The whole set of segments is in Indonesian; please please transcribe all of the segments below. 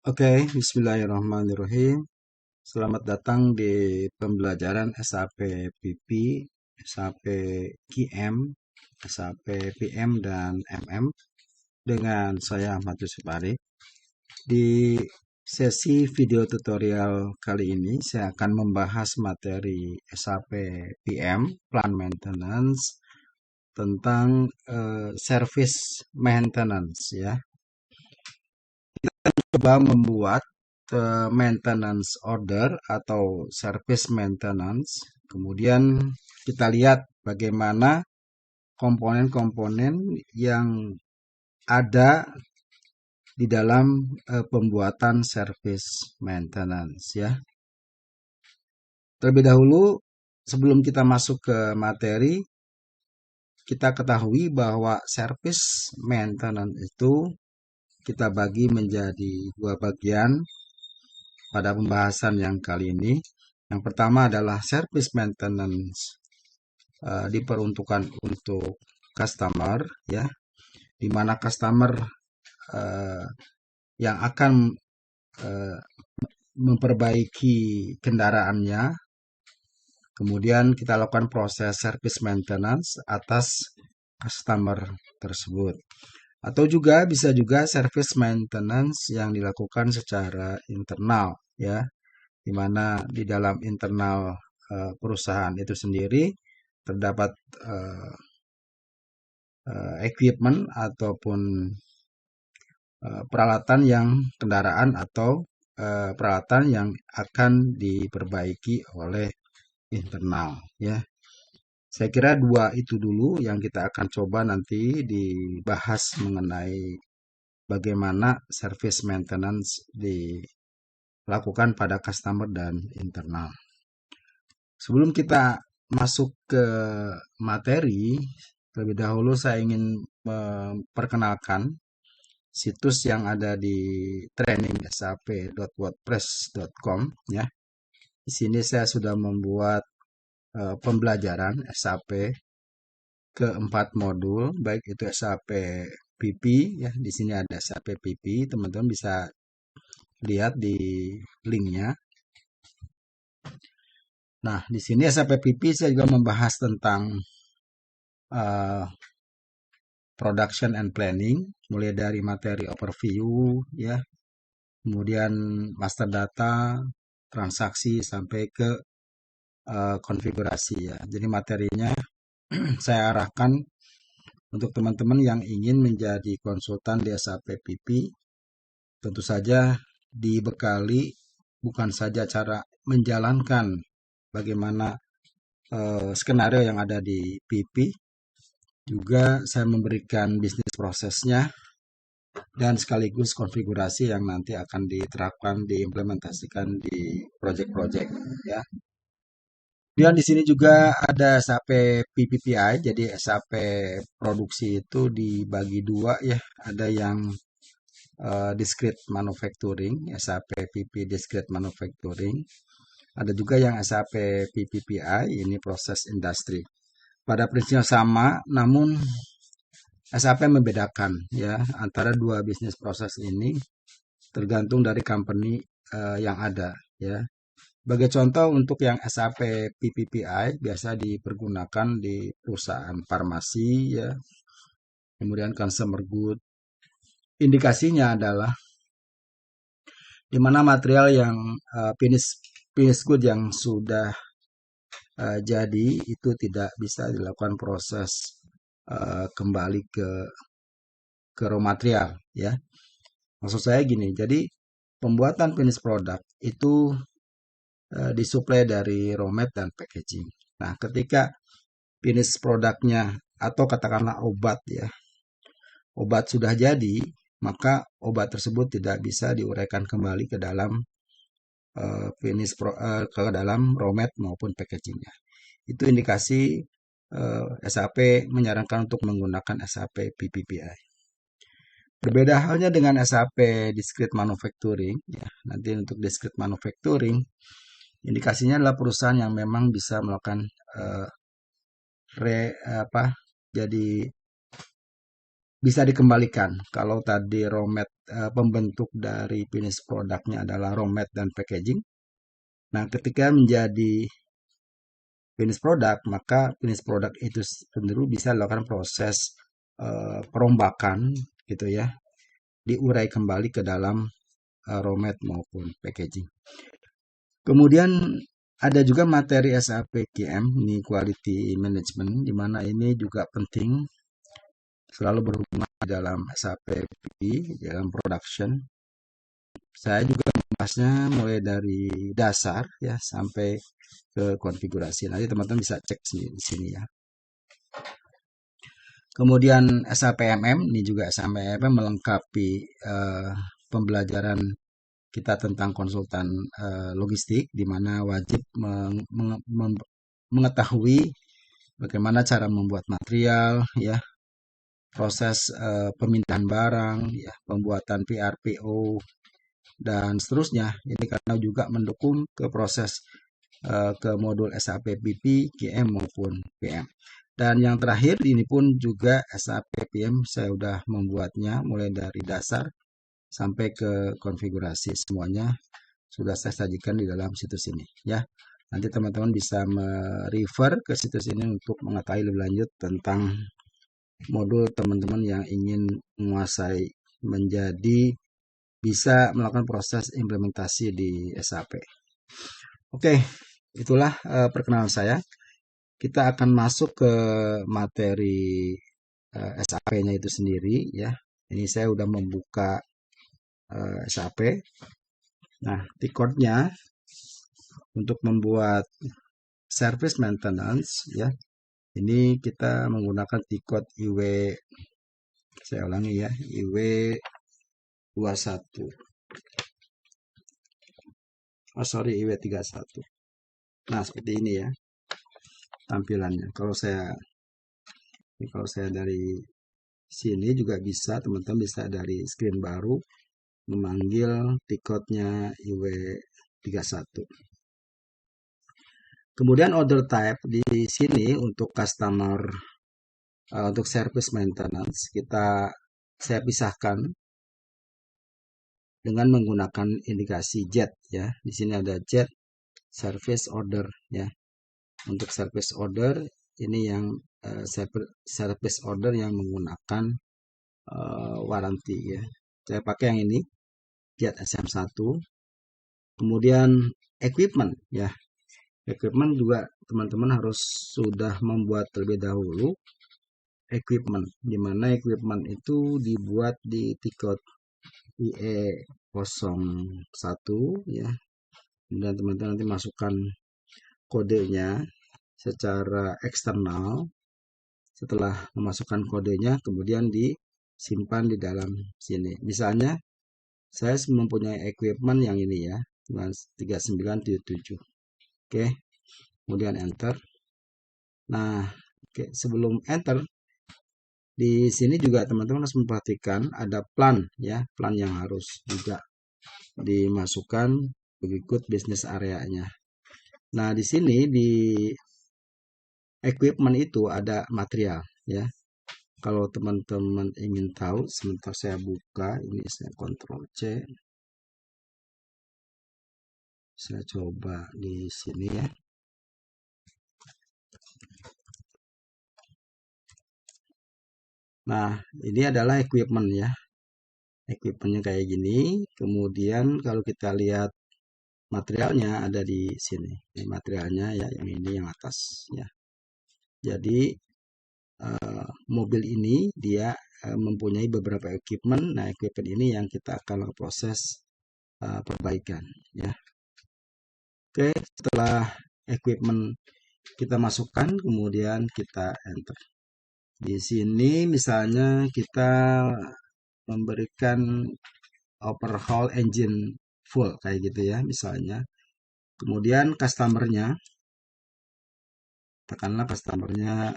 Oke, bismillahirrahmanirrahim. Selamat datang di pembelajaran SAP PP, SAP QM, SAP PM, dan MM dengan saya Ahmad Yusuf Arif. Di sesi video tutorial kali ini, saya akan membahas materi SAP PM, Plan Maintenance, tentang service maintenance ya. Coba membuat maintenance order atau service maintenance. Kemudian kita lihat bagaimana komponen-komponen yang ada di dalam pembuatan service maintenance ya. Terlebih dahulu sebelum kita masuk ke materi, kita ketahui bahwa service maintenance itu kita bagi menjadi dua bagian pada pembahasan yang kali ini. Yang pertama adalah service maintenance diperuntukkan untuk customer ya, di mana customer yang akan memperbaiki kendaraannya. Kemudian kita lakukan proses service maintenance atas customer tersebut. Atau juga bisa juga service maintenance yang dilakukan secara internal ya, di mana di dalam internal perusahaan itu sendiri terdapat equipment ataupun peralatan yang kendaraan atau peralatan yang akan diperbaiki oleh internal ya. Saya kira dua itu dulu yang kita akan coba nanti dibahas mengenai bagaimana service maintenance dilakukan pada customer dan internal. Sebelum kita masuk ke materi, terlebih dahulu saya ingin memperkenalkan situs yang ada di training.sap.wordpress.com ya. Di sini saya sudah membuat pembelajaran SAP ke 4 modul, baik itu SAP PP ya. Di sini ada SAP PP, teman-teman bisa lihat di linknya. Nah, di sini SAP PP saya juga membahas tentang production and planning, mulai dari materi overview ya, kemudian master data, transaksi sampai ke konfigurasi ya. Jadi materinya saya arahkan untuk teman-teman yang ingin menjadi konsultan di SAP PP, tentu saja dibekali bukan saja cara menjalankan bagaimana skenario yang ada di PP, juga saya memberikan bisnis prosesnya dan sekaligus konfigurasi yang nanti akan diterapkan, diimplementasikan di project-project ya. Dan di sini juga ada SAP PPPI, jadi SAP produksi itu dibagi dua ya, ada yang discrete manufacturing, SAP PP discrete manufacturing, ada juga yang SAP PPPI, ini proses industri. Pada prinsipnya sama, namun SAP membedakan ya antara dua bisnis proses ini tergantung dari company yang ada ya. Sebagai contoh untuk yang SAP PPPI biasa dipergunakan di perusahaan farmasi ya, kemudian consumer good. Indikasinya adalah di mana material yang finish good yang sudah jadi itu tidak bisa dilakukan proses kembali ke raw material ya. Maksud saya gini, jadi pembuatan finish product itu disuplai dari raw mat dan packaging. Nah, ketika finish produknya atau katakanlah obat ya, obat sudah jadi, maka obat tersebut tidak bisa diuraikan kembali ke dalam ke dalam raw mat maupun packagingnya. Itu indikasi SAP menyarankan untuk menggunakan SAP PPPI. Berbeda halnya dengan SAP discrete manufacturing ya. Nanti untuk discrete manufacturing indikasinya adalah perusahaan yang memang bisa melakukan jadi bisa dikembalikan. Kalau tadi romet pembentuk dari finish produknya adalah romet dan packaging. Nah, ketika menjadi finish product, maka finish product itu sendiri bisa dilakukan proses perombakan gitu ya, diurai kembali ke dalam romet maupun packaging. Kemudian ada juga materi SAPQM, ini quality management, di mana ini juga penting selalu berhubungan dalam SAPP, dalam production. Saya juga membahasnya mulai dari dasar ya sampai ke konfigurasi. Nanti teman-teman bisa cek di sini ya. Kemudian SAPMM, ini juga SAPMM melengkapi pembelajaran kita tentang konsultan logistik, di mana wajib mengetahui bagaimana cara membuat material, ya, proses pemindahan barang, ya, pembuatan PRPO dan seterusnya. Ini karena juga mendukung ke proses ke modul SAP PP, QM maupun PM. Dan yang terakhir ini pun juga SAP PM saya sudah membuatnya mulai dari dasar sampai ke konfigurasi, semuanya sudah saya sajikan di dalam situs ini ya. Nanti teman-teman bisa merefer ke situs ini untuk mengetahui lebih lanjut tentang modul teman-teman yang ingin menguasai menjadi bisa melakukan proses implementasi di SAP. Oke, itulah perkenalan saya. Kita akan masuk ke materi SAP-nya itu sendiri ya. Ini saya sudah membuka SAP. Nah, T-code-nya untuk membuat service maintenance ya. Ini kita menggunakan T-code IW, saya ulangi ya, IW 21. Oh sorry, IW 31. Nah, seperti ini ya tampilannya. Kalau saya dari sini juga bisa, teman-teman bisa dari screen baru memanggil T-code-nya IW 31. Kemudian order type di sini untuk customer untuk service maintenance saya pisahkan dengan menggunakan indikasi jet ya. Di sini ada jet service order ya. Untuk service order ini yang service order yang menggunakan waranti ya. Saya pakai yang ini jet SM1. Kemudian equipment ya. Equipment juga teman-teman harus sudah membuat terlebih dahulu equipment, di mana equipment itu dibuat di T-code IE01 ya. Kemudian teman-teman nanti masukkan kodenya secara eksternal. Setelah memasukkan kodenya, kemudian disimpan di dalam sini. Misalnya, saya mempunyai equipment yang ini ya, 3977. Oke, kemudian enter. Nah, oke, sebelum enter, di sini juga teman-teman harus memperhatikan ada plan ya, plan yang harus juga dimasukkan berikut bisnis areanya. Nah, di sini di equipment itu ada material ya. Kalau teman-teman ingin tahu, sebentar saya buka, ini saya Ctrl C. Saya coba di sini ya. Nah, ini adalah equipment ya. Equipmentnya kayak gini. Kemudian kalau kita lihat materialnya ada di sini. Ini materialnya ya, yang ini yang atas ya. Jadi mobil ini dia mempunyai beberapa equipment. Nah, equipment ini yang kita akan proses perbaikan ya. Oke, setelah equipment kita masukkan, kemudian kita enter. Di sini misalnya kita memberikan overhaul engine full kayak gitu ya misalnya. Kemudian customernya, katakanlah customernya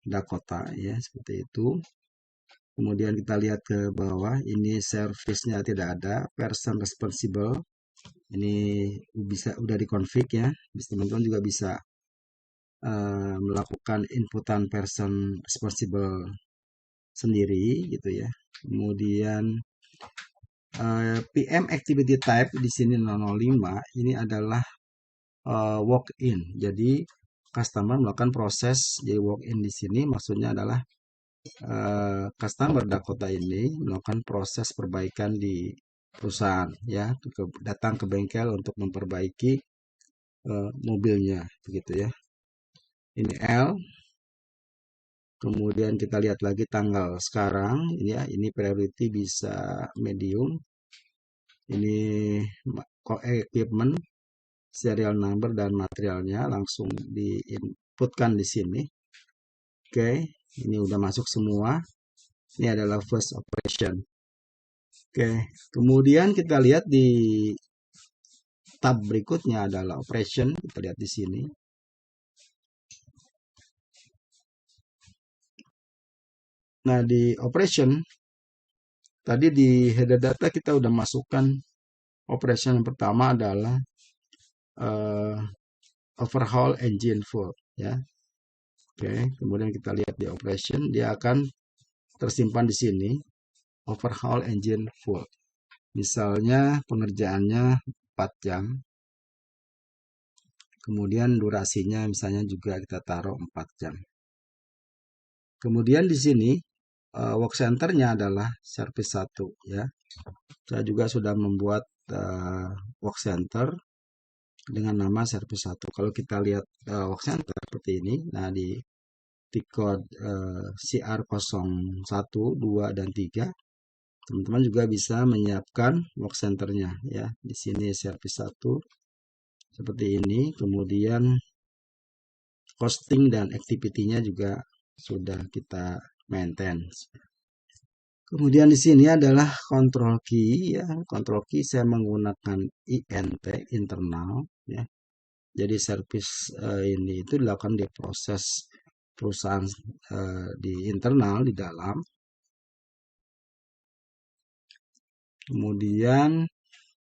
Dakota ya seperti itu. Kemudian kita lihat ke bawah, ini service-nya tidak ada, person responsible. Ini udah dikonfig ya. Teman-teman juga bisa melakukan inputan person responsible sendiri gitu ya. Kemudian PM activity type di sini 005 ini adalah walk-in. Jadi customer melakukan proses, jadi walk-in di sini maksudnya adalah customer Dakota ini melakukan proses perbaikan di perusahaan ya, datang ke bengkel untuk memperbaiki mobilnya begitu ya. Ini L. Kemudian kita lihat lagi tanggal sekarang ini ya, ini priority bisa medium. Ini equipment, serial number dan materialnya langsung diinputkan di sini. Oke, ini udah masuk semua. Ini adalah first operation. Oke, kemudian kita lihat di tab berikutnya adalah operation. Kita lihat di sini. Nah, di operation tadi di header data kita udah masukkan operation yang pertama adalah overhaul engine fault ya. Oke, kemudian kita lihat di operation dia akan tersimpan di sini overhaul engine fault. Misalnya pengerjaannya 4 jam. Kemudian durasinya misalnya juga kita taruh 4 jam. Kemudian di sini work center-nya adalah service 1 ya. Saya juga sudah membuat work center dengan nama service 1. Kalau kita lihat work center seperti ini, nah di code CR01, 2 dan 3 teman-teman juga bisa menyiapkan work center-nya ya. Di sini service 1 seperti ini, kemudian costing dan activity-nya juga sudah kita maintain. Kemudian di sini adalah control key ya. Control key saya menggunakan INT internal ya. Jadi service ini itu dilakukan di proses perusahaan di internal di dalam. Kemudian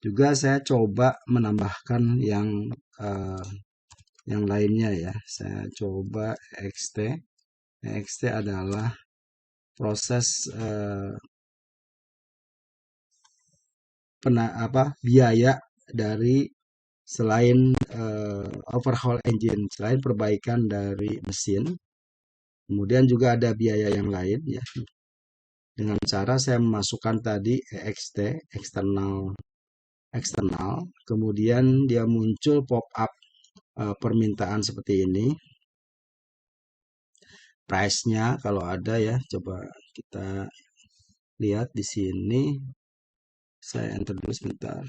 juga saya coba menambahkan yang lainnya ya. Saya coba EXT. EXT adalah proses biaya dari selain overhaul engine, selain perbaikan dari mesin, kemudian juga ada biaya yang lain ya. Dengan cara saya memasukkan tadi EXT eksternal, kemudian dia muncul pop up permintaan seperti ini. Price-nya kalau ada ya, coba kita lihat di sini. Saya enter dulu sebentar.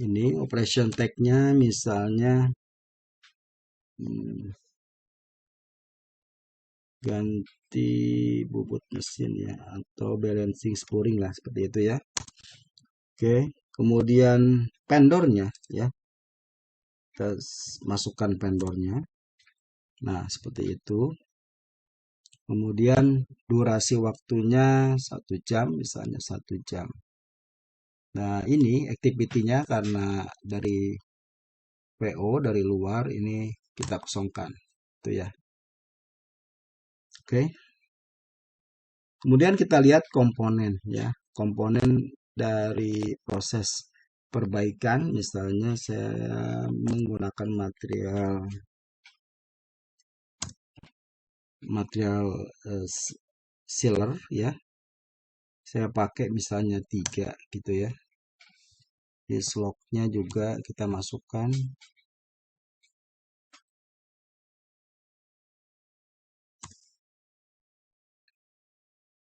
Ini operation tag-nya misalnya ganti bobot mesin ya, atau balancing spooling lah seperti itu ya. Oke, kemudian vendornya ya, kita masukkan vendornya. Nah seperti itu. Kemudian durasi waktunya 1 jam, misalnya 1 jam. Nah ini activity-nya karena dari PO dari luar ini kita kosongkan, itu ya. Oke. Kemudian kita lihat komponen ya, komponen dari proses perbaikan. Misalnya saya menggunakan material sealer ya. Saya pakai misalnya 3 gitu ya. Di slot-nya juga kita masukkan.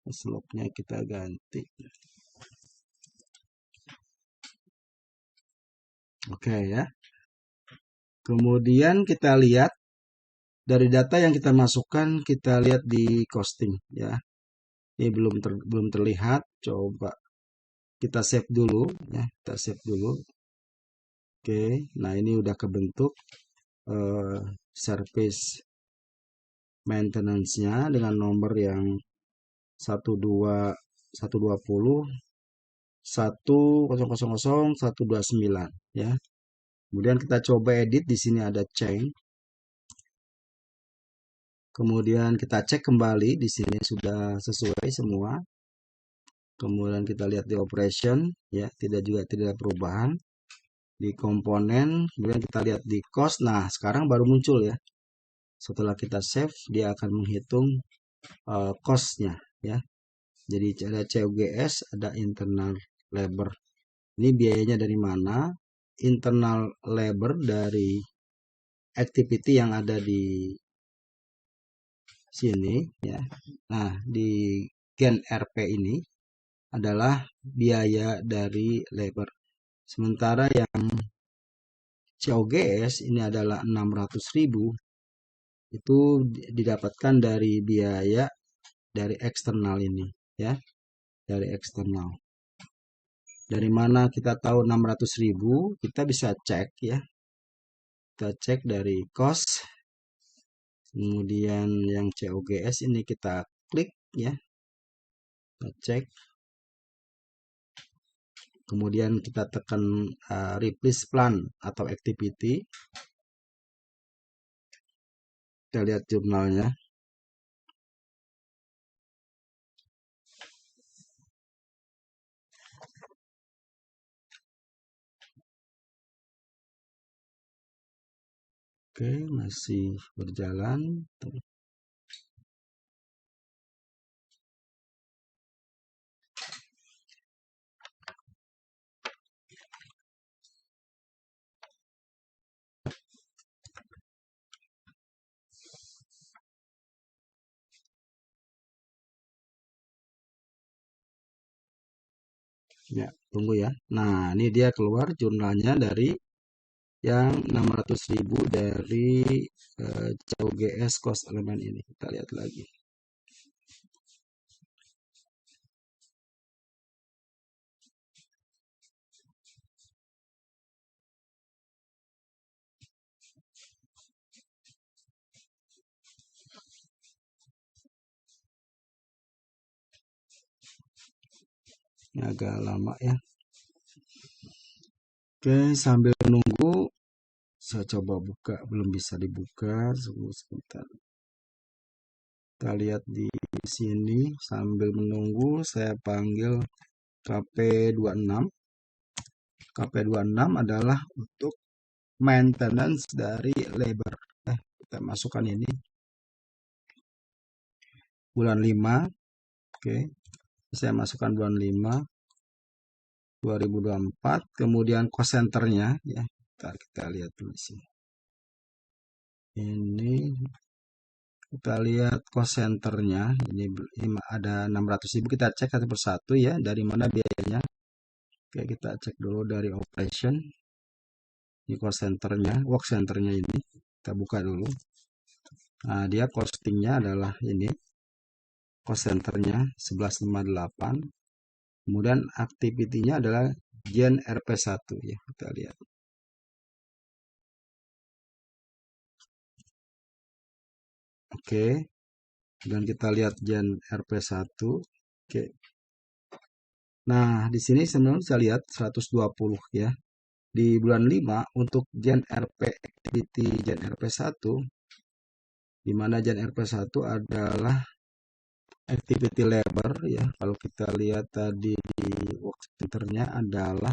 Slot-nya kita ganti. Oke ya. Kemudian kita lihat dari data yang kita masukkan, kita lihat di costing ya. Ini belum terlihat. Coba kita save dulu ya. Kita save dulu. Oke. Nah ini udah kebentuk service maintenance-nya dengan nomor yang 120 1000129 ya. Kemudian kita coba edit, di sini ada change. Kemudian kita cek kembali di sini sudah sesuai semua. Kemudian kita lihat di operation, ya, tidak ada perubahan. Di komponen, kemudian kita lihat di cost. Nah, sekarang baru muncul ya. Setelah kita save, dia akan menghitung cost-nya ya. Jadi ada COGS, ada internal labor. Ini biayanya dari mana? Internal labor dari activity yang ada di sini ya. Nah, di Gen RP ini adalah biaya dari labor. Sementara yang COGS ini adalah 600.000, itu didapatkan dari biaya dari eksternal ini ya, dari eksternal. Dari mana kita tahu 600.000? Kita bisa cek ya. Kita cek dari cost. Kemudian yang COGS ini kita klik ya. Kita cek. Kemudian kita tekan replace plan atau activity. Kita lihat jurnalnya. Oke, masih berjalan. Ya, tunggu ya. Nah, ini dia keluar jurnalnya dari yang 600.000 dari COGS cost elemen ini. Kita lihat lagi. Ini agak lama ya. Oke, sambil menunggu saya coba buka, belum bisa dibuka. Sebentar. Kita lihat di sini sambil menunggu saya panggil KP26. KP26 adalah untuk maintenance dari labor. Kita masukkan ini bulan 5. Oke. Saya masukkan bulan 5 2024, kemudian cost centernya ya. Kita lihat dulu di sini. Ini kita lihat cost centernya, ini ada 600.000. Kita cek satu persatu ya, dari mana biayanya. Oke, kita cek dulu dari operation. Ini cost centernya, work centernya ini. Kita buka dulu. Nah, dia costingnya adalah ini. Cost centernya 1158. Kemudian activity-nya adalah Gen RP1 ya, kita lihat. Oke. Dan kita lihat Gen RP1. Oke. Nah, di sini sebenarnya saya lihat 120 ya. Di bulan 5 untuk Gen RP activity Gen RP1, di mana Gen RP1 adalah activity labor ya. Kalau kita lihat tadi di work centernya adalah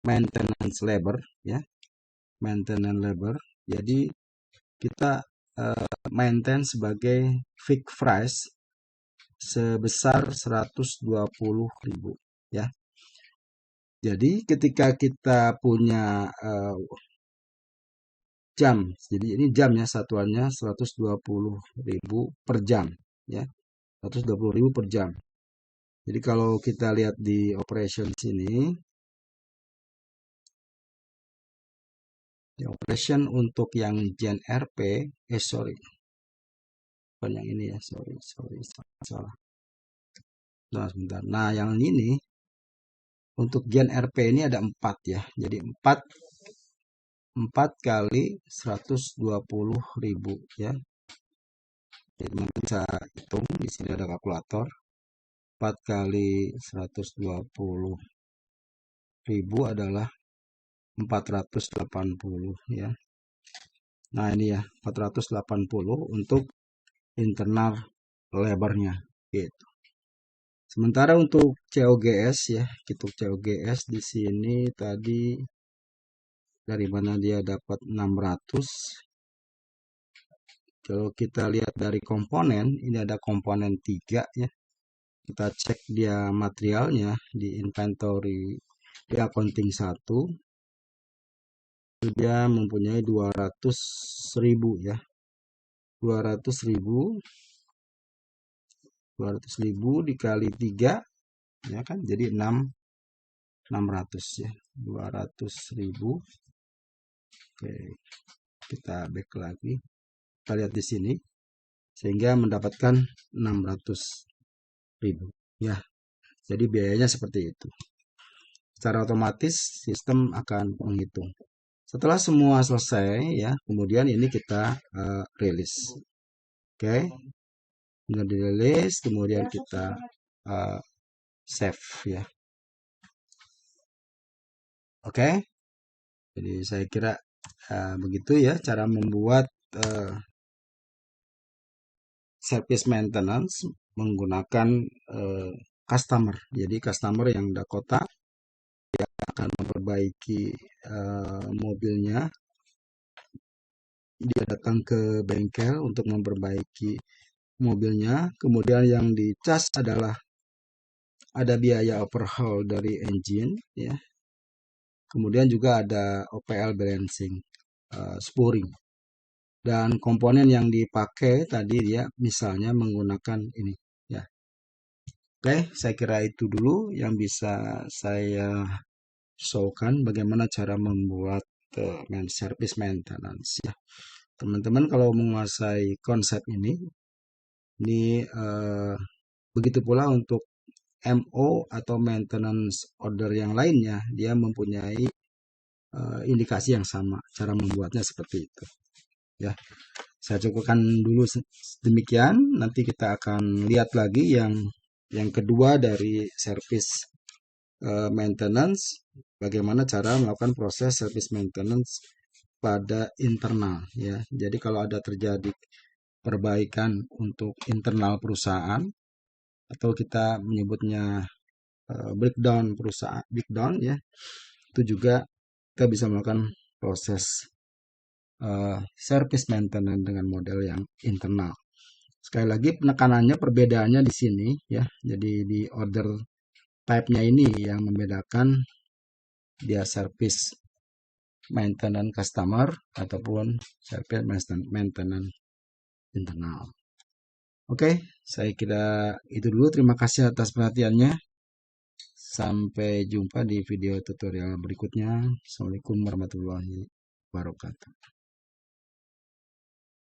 maintenance labor ya. Maintenance labor. Jadi kita maintain sebagai fixed price sebesar 120.000 ya. Jadi ketika kita punya jam, jadi ini jamnya satuannya 120.000 per jam ya. 120.000 per jam. Jadi kalau kita lihat di operation sini, di operation untuk yang Gen RP, sorry, bukan yang ini ya, sorry, salah. Nah, sebentar. Nah, yang ini untuk Gen RP ini ada 4 ya. Jadi 4 kali 120.000 ya. Jadi teman-teman bisa hitung, di sini ada kalkulator. 4 kali 120.000 adalah 480 ya. Nah, ini ya 480 untuk internal lebarnya gitu. Sementara untuk COGS ya, untuk COGS di sini tadi dari mana dia dapat 600. Kalau kita lihat dari komponen, ini ada komponen 3 ya. Kita cek dia materialnya di inventory, di accounting 1, dia mempunyai 200.000 ya. 200.000 dikali 3 ya kan, jadi 600 ya. 200.000. Oke, kita back lagi. Kita lihat di sini sehingga mendapatkan 600.000 ya. Jadi biayanya seperti itu. Secara otomatis sistem akan menghitung. Setelah semua selesai ya, kemudian ini kita rilis. Oke. Kemudian dirilis, kemudian kita save ya. Oke. Jadi saya kira begitu ya cara membuat service maintenance menggunakan customer. Jadi customer yang Dakota akan memperbaiki mobilnya. Dia datang ke bengkel untuk memperbaiki mobilnya. Kemudian yang dicas adalah ada biaya overhaul dari engine ya. Kemudian juga ada OPL balancing, spuring. Dan komponen yang dipakai tadi dia misalnya menggunakan ini ya. Oke, saya kira itu dulu yang bisa saya showkan bagaimana cara membuat service maintenance ya. Teman-teman kalau menguasai konsep ini begitu pula untuk MO atau maintenance order yang lainnya, dia mempunyai indikasi yang sama. Cara membuatnya seperti itu. Ya, saya cukupkan dulu demikian. Nanti kita akan lihat lagi yang kedua dari service maintenance, bagaimana cara melakukan proses service maintenance pada internal ya. Jadi kalau ada terjadi perbaikan untuk internal perusahaan atau kita menyebutnya breakdown perusahaan, breakdown ya, itu juga kita bisa melakukan proses service maintenance dengan model yang internal. Sekali lagi penekanannya perbedaannya di sini ya. Jadi di order type-nya ini yang membedakan dia service maintenance customer ataupun service maintenance internal. Oke, saya kira itu dulu. Terima kasih atas perhatiannya. Sampai jumpa di video tutorial berikutnya. Assalamualaikum warahmatullahi wabarakatuh.